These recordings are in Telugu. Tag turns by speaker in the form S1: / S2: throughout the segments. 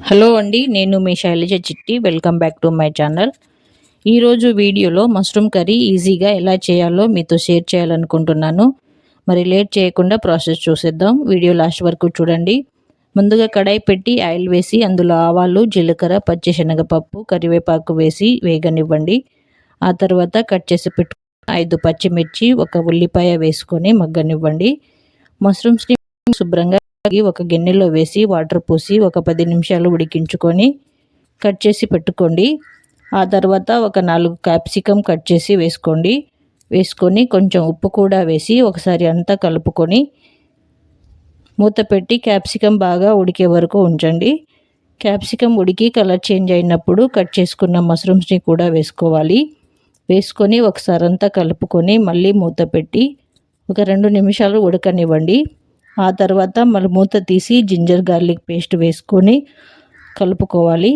S1: హలో అండి, నేను మీ శైలజ చిట్టి. Welcome back to my channel. ఈరోజు వీడియోలో మష్రూమ్ కర్రీ ఈజీగా ఎలా చేయాలో మీతో షేర్ చేయాలనుకుంటున్నాను. మరి లేట్ చేయకుండా ప్రాసెస్ చూసేద్దాం. వీడియో లాస్ట్ వరకు చూడండి. ముందుగా కడాయి పెట్టి ఆయిల్ వేసి అందులో ఆవాలు, జీలకర్ర, పచ్చిశనగపప్పు, కరివేపాకు వేసి వేగనివ్వండి. ఆ తర్వాత కట్ చేసి పెట్టుకుని 5 పచ్చిమిర్చి, 1 ఉల్లిపాయ వేసుకొని మగ్గనివ్వండి. మష్రూమ్స్ని శుభ్రంగా ఒక గిన్నెలో వేసి వాటర్ పోసి ఒక 10 నిమిషాలు ఉడికించుకొని కట్ చేసి పెట్టుకోండి. ఆ తర్వాత ఒక 4 క్యాప్సికమ్ కట్ చేసి వేసుకొని కొంచెం ఉప్పు కూడా వేసి ఒకసారి అంతా కలుపుకొని మూత పెట్టి క్యాప్సికమ్ బాగా ఉడికే వరకు ఉంచండి. క్యాప్సికమ్ ఉడికి కలర్ చేంజ్ అయినప్పుడు కట్ చేసుకున్న మష్రూమ్స్ని కూడా వేసుకొని ఒకసారి అంతా కలుపుకొని మళ్ళీ మూత పెట్టి ఒక 2 నిమిషాలు ఉడకనివ్వండి. ఆ తర్వాత మళ్ళీ మూత తీసి జింజర్ గార్లిక్ పేస్ట్ వేసుకొని కలుపుకోవాలి.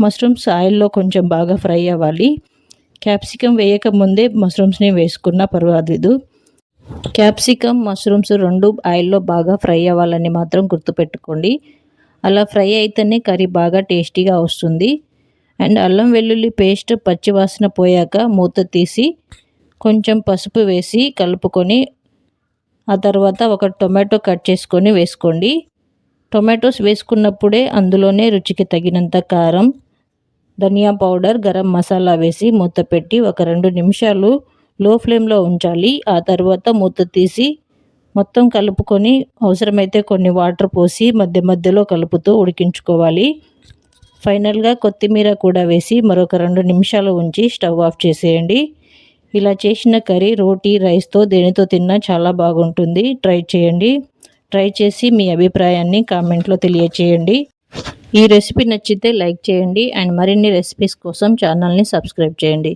S1: మష్రూమ్స్ ఆయిల్లో కొంచెం బాగా ఫ్రై అవ్వాలి. క్యాప్సికమ్ వేయక ముందే మష్రూమ్స్ని వేసుకున్నా పర్వాలేదు. క్యాప్సికమ్, మష్రూమ్స్ 2 ఆయిల్లో బాగా ఫ్రై అవ్వాలని మాత్రం గుర్తుపెట్టుకోండి. అలా ఫ్రై అయితేనే కర్రీ బాగా టేస్టీగా వస్తుంది. అండ్ అల్లం వెల్లుల్లి పేస్ట్ పచ్చివాసన పోయాక మూత తీసి కొంచెం పసుపు వేసి కలుపుకొని ఆ తర్వాత ఒక టొమాటో కట్ చేసుకొని వేసుకోండి. టొమాటోస్ వేసుకున్నప్పుడే అందులోనే రుచికి తగినంత కారం, ధనియా పౌడర్, గరం మసాలా వేసి మూత పెట్టి ఒక 2 నిమిషాలు లో ఫ్లేమ్లో ఉంచాలి. ఆ తర్వాత మూత తీసి మొత్తం కలుపుకొని అవసరమైతే కొన్ని వాటర్ పోసి మధ్య మధ్యలో కలుపుతూ ఉడికించుకోవాలి. ఫైనల్గా కొత్తిమీర కూడా వేసి మరొక 2 నిమిషాలు ఉంచి స్టవ్ ఆఫ్ చేసేయండి. ఇలా చేసిన కర్రీ రోటీ, రైస్తో దేనితో తిన్నా చాలా బాగుంటుంది. ట్రై చేసి మీ అభిప్రాయాన్ని కామెంట్లో తెలియచేయండి. ఈ రెసిపీ నచ్చితే లైక్ చేయండి అండ్ మరిన్ని రెసిపీస్ కోసం ఛానల్ని సబ్స్క్రైబ్ చేయండి.